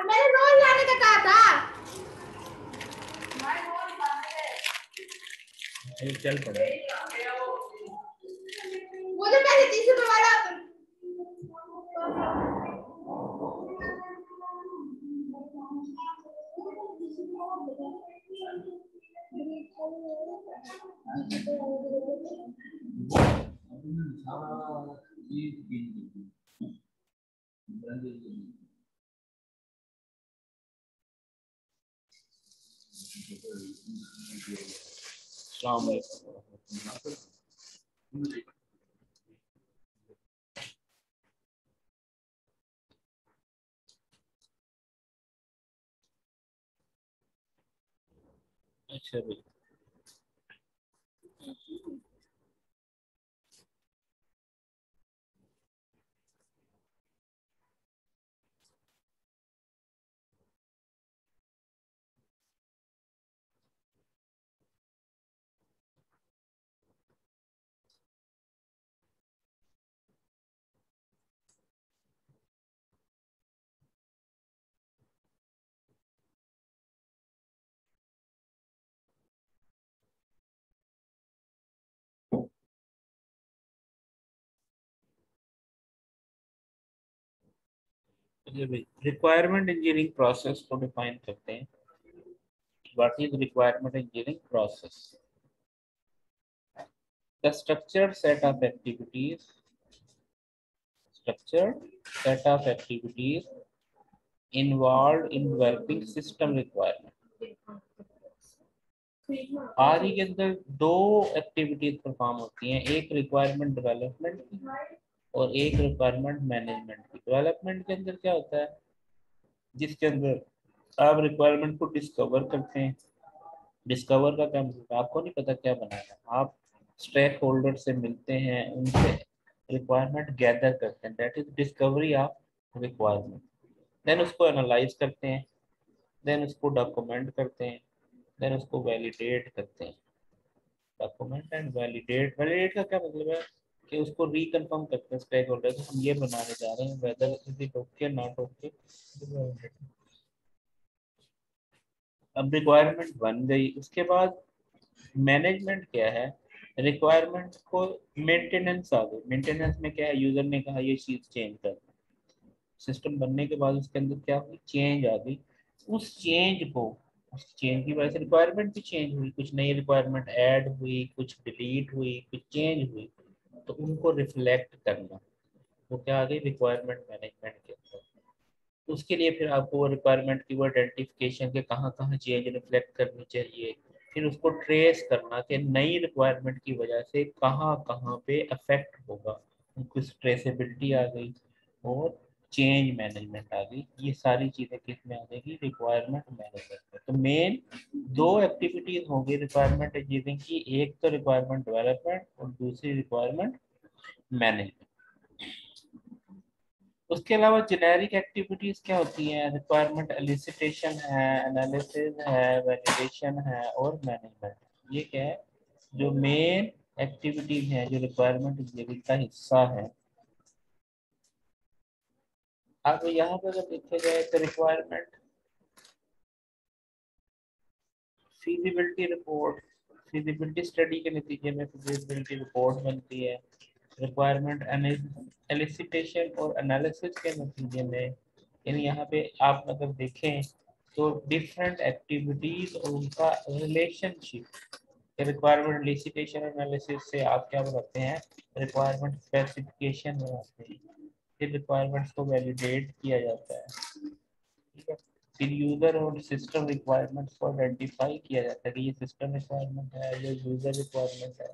मैंने रोल लाने का कहा था। चल पड़ा मुझे पहले 30 रुपए वाला अच्छा भाई रिक्वायरमेंट इंजीनियरिंग प्रोसेस को डिफाइन करते हैं। What is requirement engineering process? The structured set of activities involved in developing system requirement। R के अंदर दो एक्टिविटीज परफॉर्म होती हैं, एक रिक्वायरमेंट डेवलपमेंट की और एक रिक्वायरमेंट मैनेजमेंट की। डेवलपमेंट के अंदर क्या होता है, जिसके अंदर आप रिक्वायरमेंट को डिस्कवर करते हैं। डिस्कवर का क्या मतलब, आपको नहीं पता क्या बनाना है, आप स्टेक होल्डर से मिलते हैं, उनसे रिक्वायरमेंट गैदर करते हैं, that is discovery of requirement. Then उसको एनालाइज करते हैं, देन उसको डॉक्यूमेंट करते हैं, देन उसको वैलिडेट करते हैं। डॉक्यूमेंट एंड वैलिडेट, वैलिडेट का क्या मतलब है कि उसको रिकन्फर्म करते हैं स्टेक होल्डर को, हम ये बनाने जा रहे हैं, whether is it okay not okay. अब रिक्वायरमेंट बन गई, उसके बाद मैनेजमेंट क्या है, रिक्वायरमेंट को मेंटेनेंस आ गई। मेंटेनेंस में क्या है, यूजर ने कहा ये चीज चेंज कर, सिस्टम बनने के बाद उसके अंदर क्या हुई, चेंज आ गई। उस चेंज को, उस चेंज की वजह से रिक्वायरमेंट भी चेंज हुई, कुछ नई रिक्वायरमेंट ऐड हुई, कुछ डिलीट हुई, कुछ चेंज हुई, तो उनको रिफ्लेक्ट करना, वो क्या आ गई रिक्वायरमेंट मैनेजमेंट के अंदर। उसके लिए फिर आपको वो रिक्वायरमेंट की वो आइडेंटिफिकेशन के कहाँ कहाँ चेंज रिफ्लेक्ट करनी चाहिए, फिर उसको ट्रेस करना कि नई रिक्वायरमेंट की वजह से कहाँ कहाँ पे अफेक्ट होगा, कुछ ट्रेसेबिलिटी आ गई और चेंज मैनेजमेंट आ गई। ये सारी चीजें किस में आ जाएगी, रिक्वायरमेंट मैनेजमेंट में। तो मेन दो एक्टिविटीज होंगी रिक्वायरमेंट इंजीनियरिंग की, एक तो रिक्वायरमेंट डेवलपमेंट और दूसरी रिक्वायरमेंट मैनेजमेंट। उसके अलावा जेनेरिक एक्टिविटीज क्या होती हैं, रिक्वायरमेंट एलिसिटेशन है, एनालिसिस है, वैलिडेशन है और मैनेजमेंट। ये क्या है, जो मेन एक्टिविटीज हैं जो रिक्वायरमेंट इंजीनियरिंग का हिस्सा है। अब यहाँ पर अगर देखा जाए तो requirement feasibility report, feasibility study के नतीजे में फीजिबिलिटी रिपोर्ट बनती है। रिक्वायरमेंट एलिसिटेशन और एनालिसिस के नतीजे में, यानी यहाँ पे आप अगर देखें तो डिफरेंट एक्टिविटीज और उनका रिलेशनशिप, रिक्वायरमेंट एलिसिटेशन एनालिसिस से आप क्या बनाते हैं, रिक्वायरमेंट स्पेसिफिकेशन बनाते हैं, फिर रिक्वायरमेंट्स को वैलिडेट किया जाता है, ठीक है। फिर यूजर और सिस्टम रिक्वायरमेंट्स को आइडेंटिफाई किया जाता है कि ये सिस्टम रिक्वायरमेंट है, ये यूजर रिक्वायरमेंट है।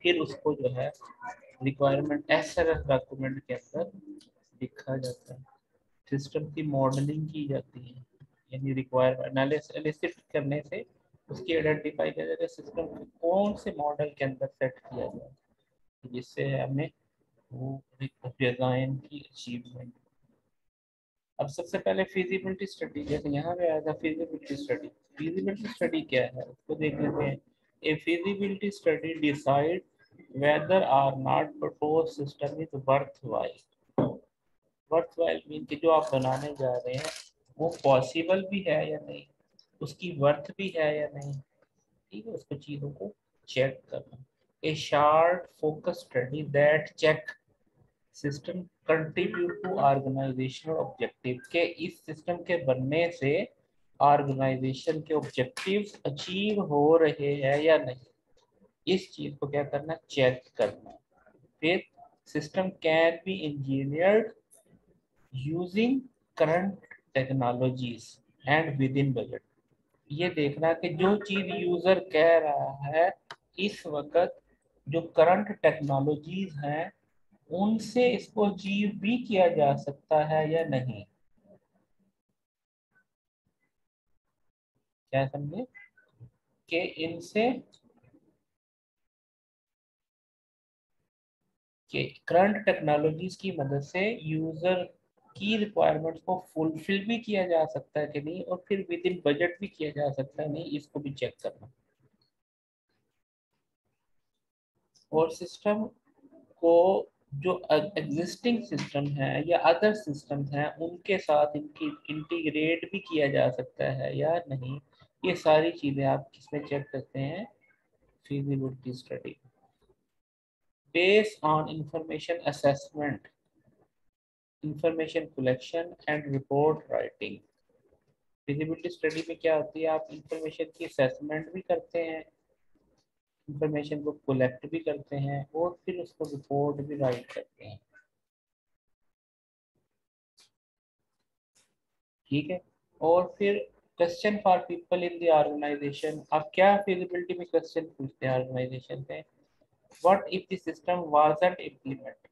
फिर उसको जो है रिक्वायरमेंट एसआरएस डॉक्यूमेंट के अंदर लिखा जाता है। सिस्टम की मॉडलिंग की जाती है, यानी रिक्वायरमेंट एनालिसिस करने से उसकी आइडेंटिफाई किया जाता है सिस्टम को कौन से मॉडल के अंदर सेट किया जाए जिससे हमें डिजाइन की अचीवमेंट। अब सबसे पहले फिजिबिलिटी स्टडी, जैसे यहाँ पे आया था फिजिबिलिटी स्टडी। फिजिबिलिटी स्टडी क्या है उसको देख लेते हैं। A feasibility study decide whether or not propose system is worthwhile. Worthwhile mean कि जो आप बनाने जा रहे हैं वो पॉसिबल भी है या नहीं, उसकी वर्थ भी है या नहीं। ठीक है, उसको चीजों को चेक करना। A short focus study that check system contribute to organisational objective, के इस सिस्टम के बनने से ऑर्गेनाइजेशन के ऑब्जेक्टिव्स अचीव हो रहे हैं या नहीं, इस चीज को क्या करना, चेक करना। फिर system can be engineered using current technologies and with in budget. ये देखना कि जो चीज यूजर कह रहा है इस वक्त, जो करंट टेक्नोलॉजीज हैं उनसे इसको अचीव भी किया जा सकता है या नहीं। क्या समझे कि इनसे कि करंट टेक्नोलॉजीज की मदद से यूजर की रिक्वायरमेंट्स को फुलफिल भी किया जा सकता है कि नहीं, और फिर विद इन बजट भी किया जा सकता है नहीं, इसको भी चेक करना। और सिस्टम को जो एग्जिस्टिंग सिस्टम है या अदर सिस्टम है उनके साथ इनकी इंटीग्रेट भी किया जा सकता है या नहीं, ये सारी चीजें आप किसमें चेक करते हैं, feasibility study based on information assessment, information collection and report writing। feasibility study में क्या होती है, आप इंफॉर्मेशन की असेसमेंट भी करते हैं, इंफॉर्मेशन को कलेक्ट भी करते हैं और फिर उसको रिपोर्ट भी राइट करते हैं। ठीक है, और फिर question for people in the organisation. अब क्या फिजिबिलिटी में क्वेश्चन पूछते हैं ऑर्गेनाइजेशन पे, what if the system wasn't implement.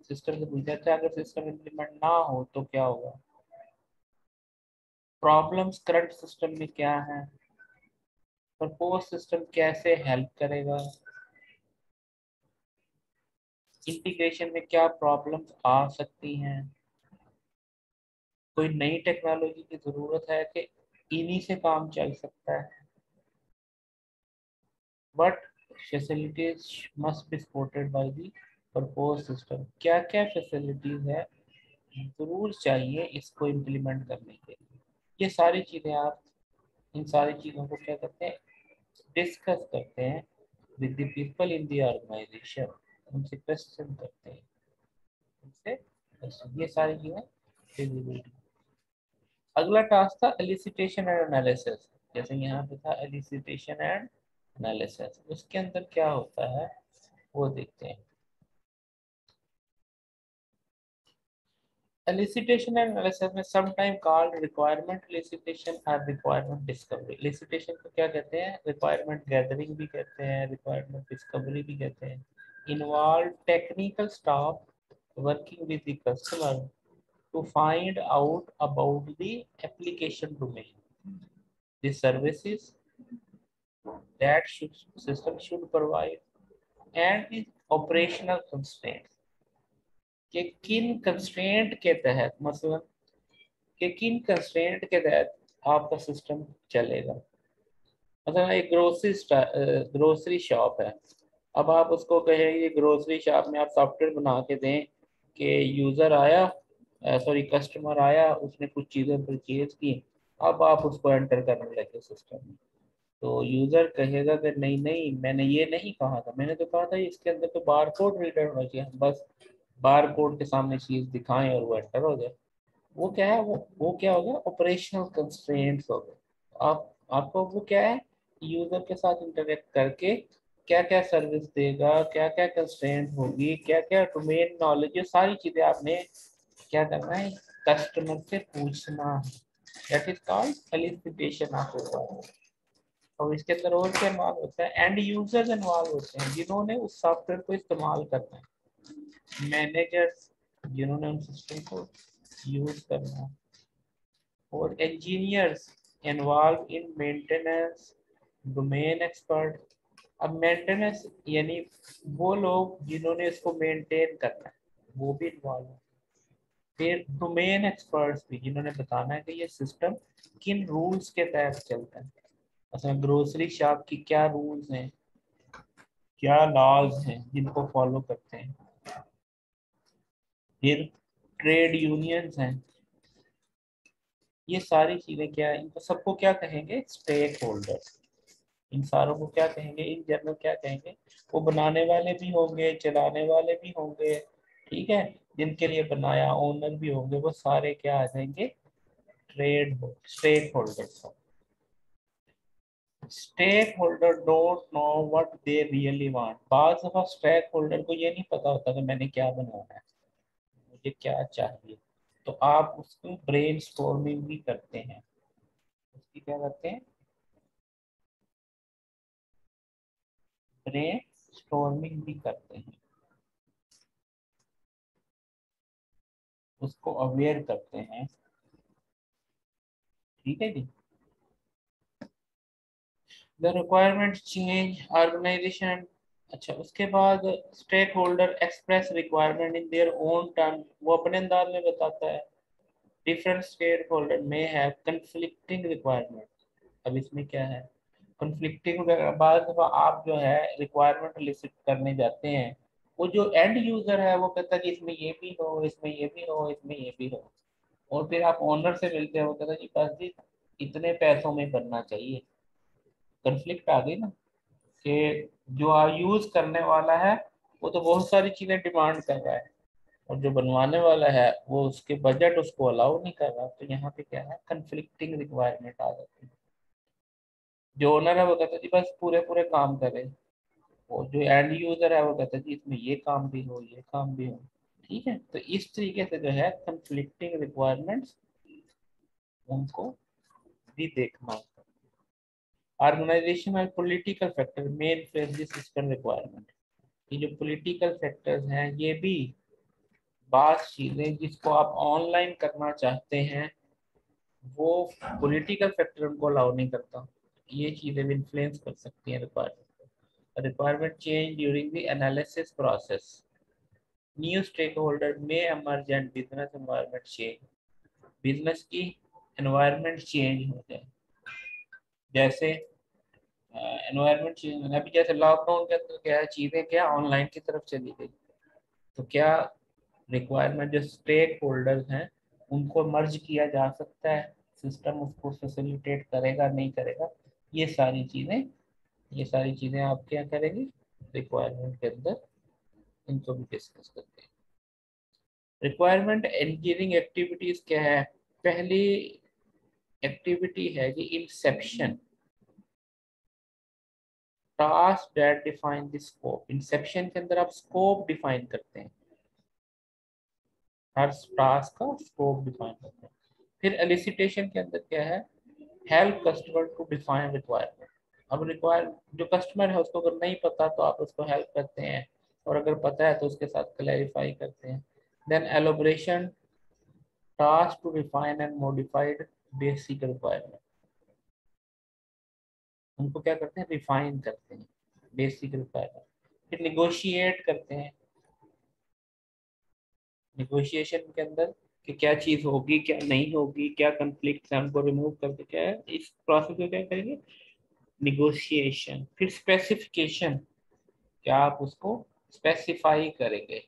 System से पूछा था अगर सिस्टम इम्प्लीमेंट ना हो तो क्या होगा, प्रॉब्लम्स करंट सिस्टम में क्या है, प्रपोज सिस्टम कैसे हेल्प करेगा, इंटीग्रेशन में क्या प्रॉब्लम्स आ सकती हैं, कोई नई टेक्नोलॉजी की जरूरत है कि इन्हीं से काम चल सकता है, but facilities must be supported by the propose system. क्या क्या फैसिलिटीज है जरूर चाहिए इसको इम्प्लीमेंट करने के लिए। ये सारी चीजें आप इन सारी चीजों को क्या करते हैं, डिस्कस करते हैं with the people in the organisation, उनसे क्वेश्चन करते हैं, उनसे ये सारी चीजें feasibility। अगला टास्क था एलिसिटेशन एंड एनालिसिस। जैसे यहाँ पे था एलिसिटेशन एंड एनालिसिस, उसके अंदर क्या होता है वो देखते हैं। एलिसिटेशन एंड एनालिसिस में some time called requirement elicitation और रिक्वायरमेंट डिस्कवरी। एलिसिटेशन को क्या कहते हैं, रिक्वायरमेंट गैदरिंग भी कहते हैं, रिक्वायरमेंट डिस्कवरी भी कहते हैं। Involve technical staff working with the customer to find out about the application domain, the services that system should provide, and the operational constraints, कि किन कंस्ट्रेंट के तहत, मतलब कि किन कंस्ट्रेंट के तहत आपका सिस्टम चलेगा। मतलब एक ग्रोसरी शॉप है, अब आप उसको कहें ये ग्रोसरी शॉप में आप सॉफ्टवेयर बना के दें कि यूज़र आया, सॉरी कस्टमर आया, उसने कुछ चीज़ें परचेज की, अब आप उसको एंटर करने लगे सिस्टम में, तो यूज़र कहेगा कि नहीं नहीं मैंने ये नहीं कहा था, मैंने तो कहा था इसके अंदर तो बार कोड रीडर होना चाहिए, हम बस बार कोड के सामने चीज़ दिखाएं और वो एंटर हो जाए। वो क्या है, वो क्या हो गया, ऑपरेशनल कंस्ट्रेंट्स हो गए। आपको वो क्या है, यूजर के साथ इंटरेक्ट करके क्या क्या सर्विस देगा, क्या क्या कंस्ट्रेंट होगी, क्या क्या डोमेन नॉलेज, ये सारी चीजें आपने क्या करना है, कस्टमर से पूछना। That is called elicitation of requirement. और इसके अंदर और क्या इन्वॉल्व होता है, एंड यूजर्स इन्वॉल्व होते हैं जिन्होंने उस सॉफ्टवेयर को इस्तेमाल करना है, मैनेजर्स जिन्होंने उन सिस्टम को यूज करना है, और engineers involve in maintenance, domain expert. अब मेंटेनेंस यानी वो लोग जिन्होंने इसको मेंटेन करना है, वो भी इन्वॉल्व है। फिर डोमेन एक्सपर्ट्स भी, जिन्होंने बताना है कि ये सिस्टम किन रूल्स के तहत चलता है। अच्छा, ग्रोसरी शॉप की क्या रूल्स हैं, क्या लॉज हैं जिनको फॉलो करते हैं। फिर ट्रेड यूनियंस हैं। ये सारी चीजें क्या है, इनको सबको क्या कहेंगे, स्टेक होल्डर्स। इन सारों को क्या कहेंगे, इन जनरल क्या कहेंगे, वो बनाने वाले भी होंगे, चलाने वाले भी होंगे, ठीक है, जिनके लिए बनाया ओनर भी होंगे, वो सारे क्या आ जाएंगे, ट्रेड हो stakeholders. Stakeholder don't know what they really want. बाज दफा स्टेक होल्डर को ये नहीं पता होता कि मैंने क्या बनाना है, मुझे क्या चाहिए। तो आप उसको ब्रेन स्टॉर्मिंग भी करते हैं, उसकी क्या करते हैं, ब्रेन स्टॉर्मिंग भी करते हैं, उसको अवेयर करते हैं, ठीक है जी। The requirement change organisation. अच्छा, उसके बाद stakeholder express requirement in their own term, वो अपने अंदाज में बताता है। Different stakeholder may have conflicting requirement. अब इसमें क्या है, कंफ्लिक्टिंग, बाद दफा आप जो है रिक्वायरमेंट लिस्ट करने जाते हैं, वो जो एंड यूजर है वो कहता है कि इसमें ये भी हो, इसमें ये भी हो, इसमें ये भी हो। और फिर आप ओनर से मिलते हैं, वो कहता है जी बस जी इतने पैसों में बनना चाहिए। कंफ्लिक्ट आ गई ना, कि जो यूज करने वाला है वो तो बहुत सारी चीजें डिमांड कर रहा है, और जो बनवाने वाला है वो उसके बजट उसको अलाउ नहीं कर रहा। तो यहाँ पे क्या है, कंफ्लिक्टिंग रिक्वायरमेंट आ जाती है। जो ओनर है वो कहता है जी बस पूरे पूरे काम करे, और जो एंड यूजर है वो कहता है जी इसमें ये काम भी हो, ये काम भी हो, ठीक है। तो इस तरीके से जो है कंफ्लिक्टिंग रिक्वायरमेंट्स, उनको भी देखना होता है। ऑर्गेनाइजेशन और political factor main face this system requirement. ये जो पॉलिटिकल फैक्टर्स हैं, ये भी बात चीजें जिसको आप ऑनलाइन करना चाहते हैं, वो पॉलिटिकल फैक्टर उनको अलाउ नहीं करता। ये चीजें भी इन्फ्लुएंस कर सकती हैं requirement. Requirement change during the analysis process, new stakeholder में emerge and business environment change, business की एनवायरनमेंट चेंज हो जाए। जैसे एनवायरनमेंट चेंज, अभी जैसे लॉकडाउन के अंदर क्या है, चीजें क्या ऑनलाइन की तरफ चली गई, तो क्या रिक्वायरमेंट जो स्टेक होल्डर्स हैं उनको मर्ज किया जा सकता है, सिस्टम उसको फैसिलिटेट करेगा नहीं करेगा, ये सारी चीज़ें, ये सारी चीज़ें आप क्या करेंगे रिक्वायरमेंट के अंदर, इनको भी डिस्कस करते हैं। रिक्वायरमेंट इंजीनियरिंग एक्टिविटीज क्या है, पहली एक्टिविटी है कि inception, task that define the scope. Inception के अंदर आप स्कोप डिफाइन करते हैं, हर टास्क का स्कोप डिफाइन करते हैं। फिर एलिसिटेशन के अंदर क्या है, help customer to define requirement. अब रिक्वायर जो कस्टमर है उसको अगर नहीं पता तो आप उसको हेल्प करते हैं, और अगर पता है तो उसके साथ क्लैरिफाई करते हैं। Then elaboration, task to define and modified basic requirement, उनको क्या करते हैं, रिफाइन करते हैं बेसिक रिक्वायरमेंट। फिर निगोशिएट करते हैं, निगोशिएशन के अंदर कि क्या चीज़ होगी क्या नहीं होगी, क्या कंफ्लिक्ट है उनको रिमूव करके क्या है, इस प्रोसेस को क्या करेंगे, निगोशिएशन। फिर स्पेसिफिकेशन, क्या आप उसको स्पेसिफाई करेंगे,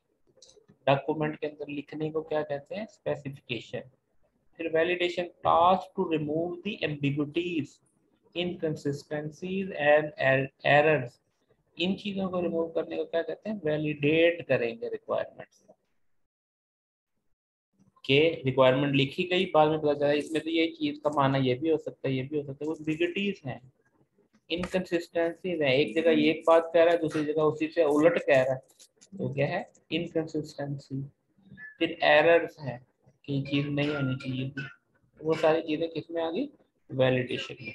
डॉक्यूमेंट के अंदर लिखने को क्या कहते हैं, स्पेसिफिकेशन। फिर validation, task to remove the ambiguities, inconsistencies and errors, इन चीजों को रिमूव करने को क्या कहते हैं, वैलिडेट करेंगे रिक्वायरमेंट्स के। रिक्वायरमेंट लिखी गई, बाद में पता चला इसमें तो ये चीज का माना ये भी हो सकता है, ये भी हो सकता है, वो एम्बिगुइटीज हैं, इनकंसिस्टेंसीज है, एक जगह ये एक बात कह रहा है दूसरी जगह उसी से उलट कह रहा है, तो क्या है, इनकंसिस्टेंसी। फिर एरर्स है कि ये चीज नहीं होनी चाहिए थी, वो सारी चीजें किस में आ गई, वैलिडेशन में।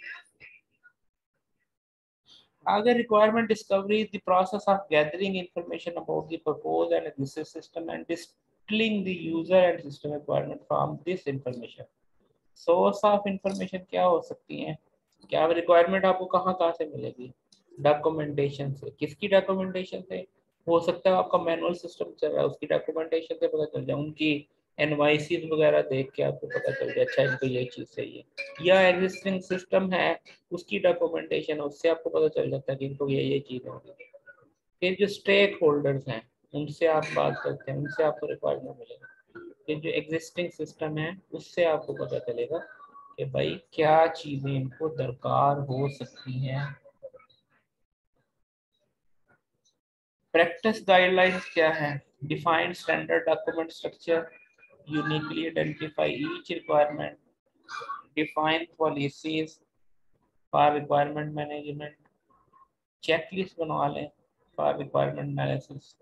अगर requirement discovery is the process of gathering information about the propose and existing system and distilling the user and system requirement from this information. Source of information क्या हो सकती है, क्या रिक्वायरमेंट आपको कहाँ कहाँ से मिलेगी, डॉक्यूमेंटेशन से। किसकी डॉक्यूमेंटेशन से, हो सकता है आपका मैनुअल सिस्टम चल रहा है, उसकी डॉक्यूमेंटेशन से पता चल जाए, उनकी एनवाइसीज वगैरह देख के आपको पता चल जाए अच्छा इनको ये चीज़ चाहिए, या एग्जिस्टिंग सिस्टम है उसकी डॉक्यूमेंटेशन है, उससे आपको पता चल जाता है कि इनको ये चीज़ होगी। फिर जो स्टेक होल्डर्स हैं उनसे आप बात करते हैं, उनसे आपको रिक्वायरमेंट मिलेगा। फिर जो एग्जिस्टिंग सिस्टम है उससे आपको पता चलेगा कि भाई क्या चीज़ें इनको दरकार हो सकती हैं। प्रैक्टिस गाइडलाइंस क्या है? Define standard document structure, uniquely identify each requirement, define policies for requirement management, checklist बनवा लें for requirement analysis,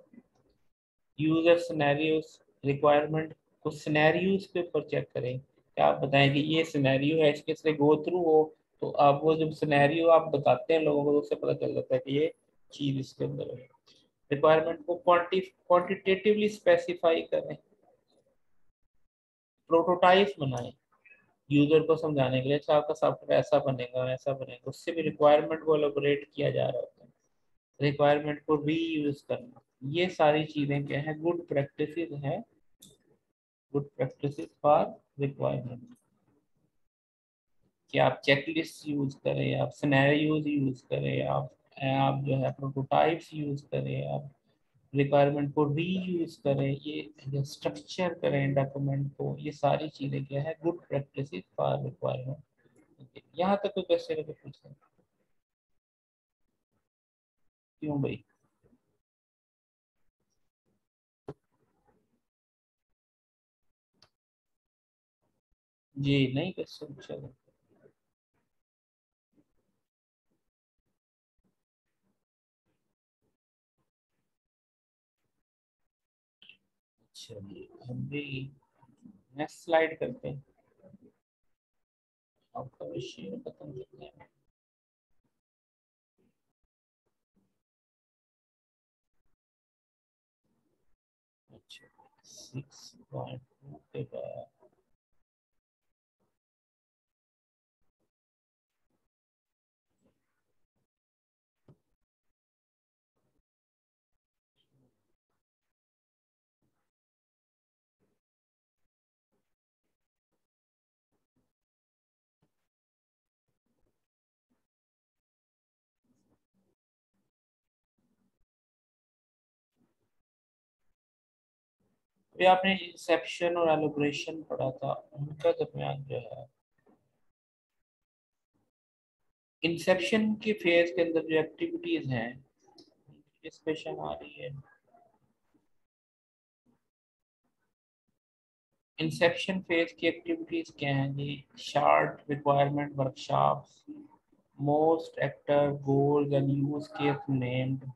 user scenarios, requirement को सिनेरियोस के ऊपर चेक करें कि आप बताएं कि ये सिनेरियो है, इसके से गो थ्रू हो, तो आप वो जब सिनेरियो आप बताते हैं लोगों को तो उससे पता चल जाता है कि ये चीज़ इसके अंदर है। रिक्वायरमेंट को क्वांटिटेटिवली स्पेसिफाई करें, प्रोटोटाइप बनाएं यूजर को समझाने के लिए, अच्छा आपका सॉफ्टवेयर ऐसा बनेगा ऐसा बनेगा, उससे भी रिक्वायरमेंट को एलोबरेट किया जा रहा होता है। रिक्वायरमेंट को रीयूज करना, ये सारी चीजें क्या है, गुड प्रैक्टिसेस है, गुड प्रैक्टिसेस फॉर रिक्वायरमेंट। कि आप चेकलिस्ट यूज करें, आप सिनेरियोज यूज करें, आप जो है प्रोटोटाइप्स यूज करें, आप रिक्वायरमेंट को रीयूज करें, ये स्ट्रक्चर करें डॉक्यूमेंट को, ये सारी चीजें क्या है, गुड प्रैक्टिसेस फॉर रिक्वायरमेंट। यहाँ तक कोई क्वेश्चन है तो पूछें। क्यों भाई? जी नहीं क्वेश्चन, चलो। चलिए हम भी नेक्स्ट स्लाइड करते हैं, आपका विषय खत्म करते हैं। अच्छा 6.2 के बाद ये आपने इंसेप्शन और एलोब्रेशन पढ़ा था, उनका दरमियान जो है इंसेप्शन के फेज के अंदर जो एक्टिविटीज हैं, इस क्वेश्चन आ रही है। इंसेप्शन फेज की एक्टिविटीज क्या हैं जी? Short requirement workshops, most actor goals and use case named,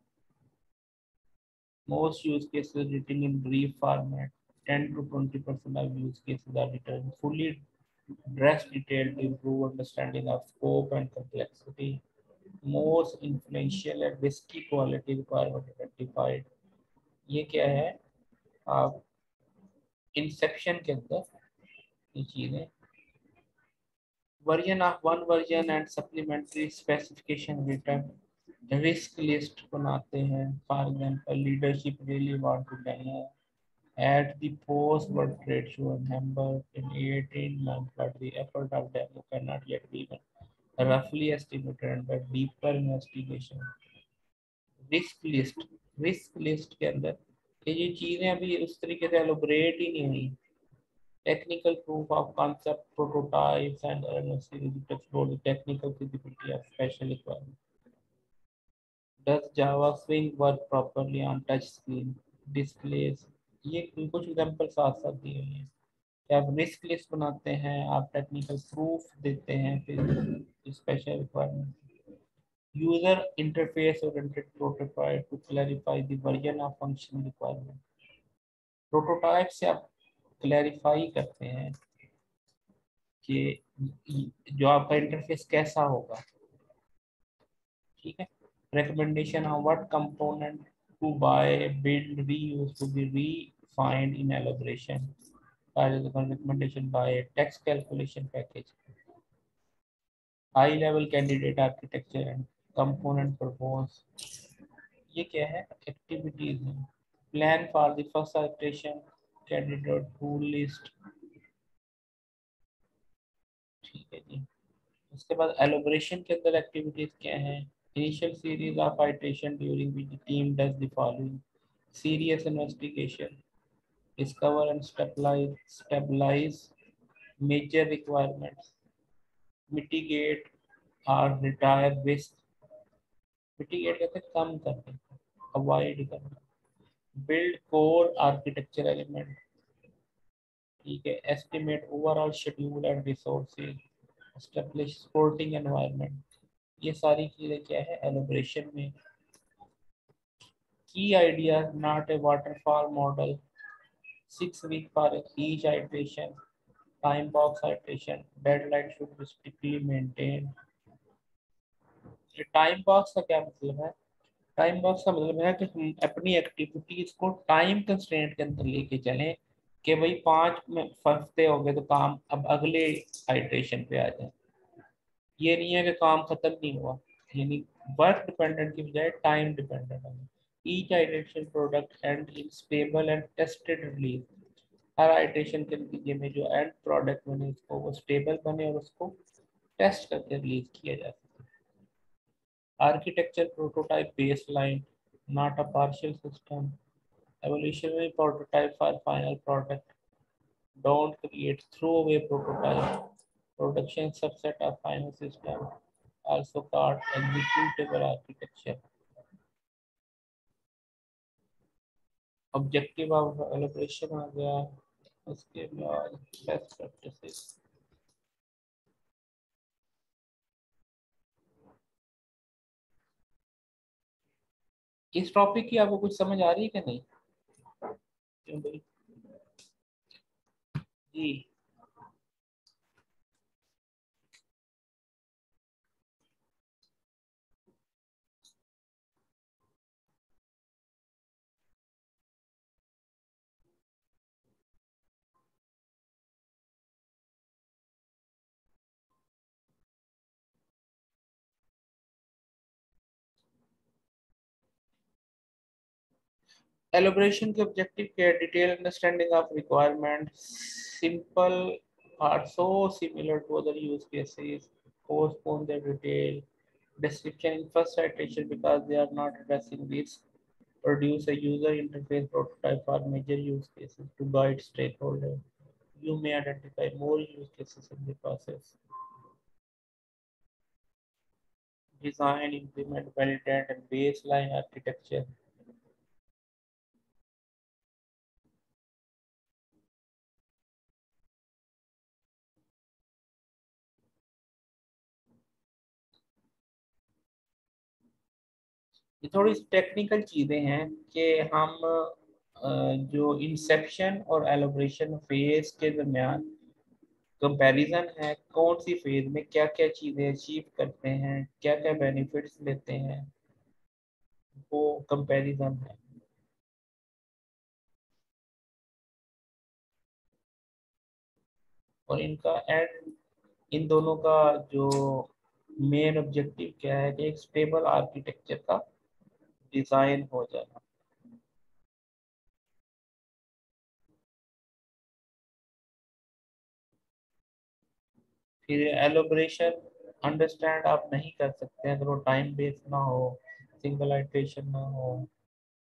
most use cases written in brief format, 10 to 20% of use cases are written fully dressed detailed to improve understanding of scope and complexity, most influential and risky quality requirement identified। ये क्या है? आप Inception के अंदर ये चीजें, version of one version and supplementary specification return, risk list बनाते हैं, for example leadership really want to demo at the post-word trade show in Hamburg in 18 months, but the effort of demo cannot yet be even roughly estimated under deeper investigation। Risk list के अंदर ये चीजें अभी उस तरीके से elaborate ही नहीं हुई। Technical proof of concept prototypes and explore the technical feasibility of special requirement. Does Java swing work properly on touch screen displace, ये कुछ एग्जांपल साथ साथ दिए हुए हैं। आप रिस्क लिस्ट बनाते हैं, आप टेक्निकल प्रूफ देते हैं, फिर special requirement, user interface oriented prototype to clarify the version of function requirement. Prototype से आप क्लैरिफाई करते हैं कि जो आपका इंटरफेस कैसा होगा, ठीक है। Recommendation on what component to buy build reuse to be refined in elaboration, recommendation by text calculation package, high level candidate architecture and component propose। ये क्या है, एक्टिविटीज है। Plan for the first iteration, candidate tool list, ठीक है जी। उसके बाद elaboration के अंदर एक्टिविटीज क्या है, initial series of iteration during which the team does the following: serious investigation, discover and stabilize major requirements, mitigate और रिटायर रिस्क। मिटिगेट कहते हैं कम करना, अवॉइड करना। बिल्ड कोर आर्किटेक्चर एलिमेंट, ठीक है। Estimate overall schedule and resources, establish supporting environment. ये सारी चीजें क्या है एलोब्रेशन में। की idea not a waterfall model, 6 weeks for each iteration, time box iteration, deadline should be strictly maintained। ये टाइम बॉक्स का क्या मतलब है, टाइम बॉक्स का मतलब है कि हम अपनी एक्टिविटीज को टाइम कंस्ट्रेंट के अंदर लेके चलें कि भाई 5 हफ्ते हो गए तो काम अब अगले आइटरेशन पे आ जाए। ये नहीं है कि काम खत्म नहीं हुआ, यानी वर्क डिपेंडेंट की बजाय टाइम डिपेंडेंट है। Each iteration product and in stable and tested release, her iteration के नतीजे में जो एंड प्रोडक्ट बने उसको वो स्टेबल बने और उसको टेस्ट करके रिलीज किया जा सके। Architecture prototype baseline, not a partial system. Evolutionary prototype for final product, don't create throwaway prototype। Production subset of final system, also called executable architecture। Objective of elaboration आ गया। उसके बाद best practices। इस topic की आपको कुछ समझ आ रही है कि नहीं? क्यों भाई? जी एलोबरेशन के ऑब्जेक्टिव क्या है, detail understanding of requirement, simple or so similar to other use cases, postpone their detail description in first iteration because they are not addressing this, produce a user interface prototype for major use cases to guide stakeholders, you may identify more use cases in the process, design implement validate and baseline architecture। ये थोड़ी technical चीजें हैं कि हम जो Inception और एलोब्रेशन phase के दरमियान कंपैरिजन है, कौन सी फेज में क्या क्या चीजें अचीव करते हैं, क्या क्या बेनिफिट्स लेते हैं, वो कंपैरिजन है। और इनका एंड, इन दोनों का जो मेन ऑब्जेक्टिव क्या है कि एक स्टेबल आर्किटेक्चर का डिजाइन हो जाना। फिर एलोब्रेशन अंडरस्टैंड आप नहीं कर सकते हैं अगर वो टाइम बेस्ड ना हो, सिंगल आइटरेशन ना हो,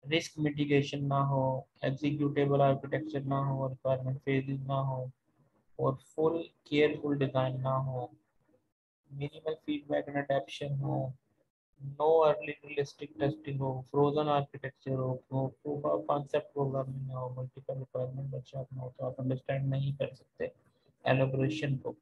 रिस्क मिटिगेशन ना हो, एग्जीक्यूटेबल आर्किटेक्चर ना हो, रिक्वायरमेंट फेजेस ना हो, और फुल केयरफुल डिजाइन ना हो, मिनिमल फीडबैक एंड अडैप्शन हो, नो अर्ली रियलिस्टिक टेस्टिंग हो, फ्रोजन आर्किटेक्चर हो, प्रूफ ऑफ कॉन्सेप्ट प्रोग्रामिंग ना हो, मल्टीपल रिक्वायरमेंट वर्कशॉप ना हो, तो आप अंडरस्टैंड नहीं कर सकते एलोब्रेशन को।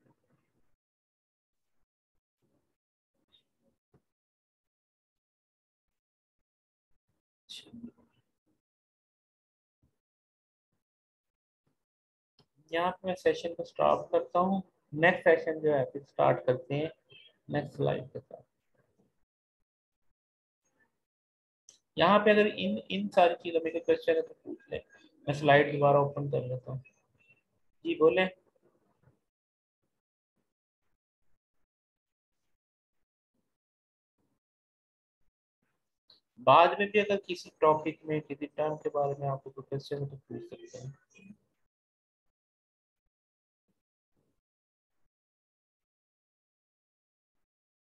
यहाँ पे मैं सेशन को स्टॉप करता हूँ, नेक्स्ट सेशन जो है फिर स्टार्ट करते हैं नेक्स्ट स्लाइड के साथ। यहाँ पे अगर इन इन सारी चीजों में कोई क्वेश्चन है तो पूछ ले, मैं स्लाइड दोबारा ओपन कर लेता हूँ। जी बोले। बाद में भी अगर किसी टॉपिक में किसी टर्म के बारे में आपको कोई क्वेश्चन है तो पूछ सकते हैं।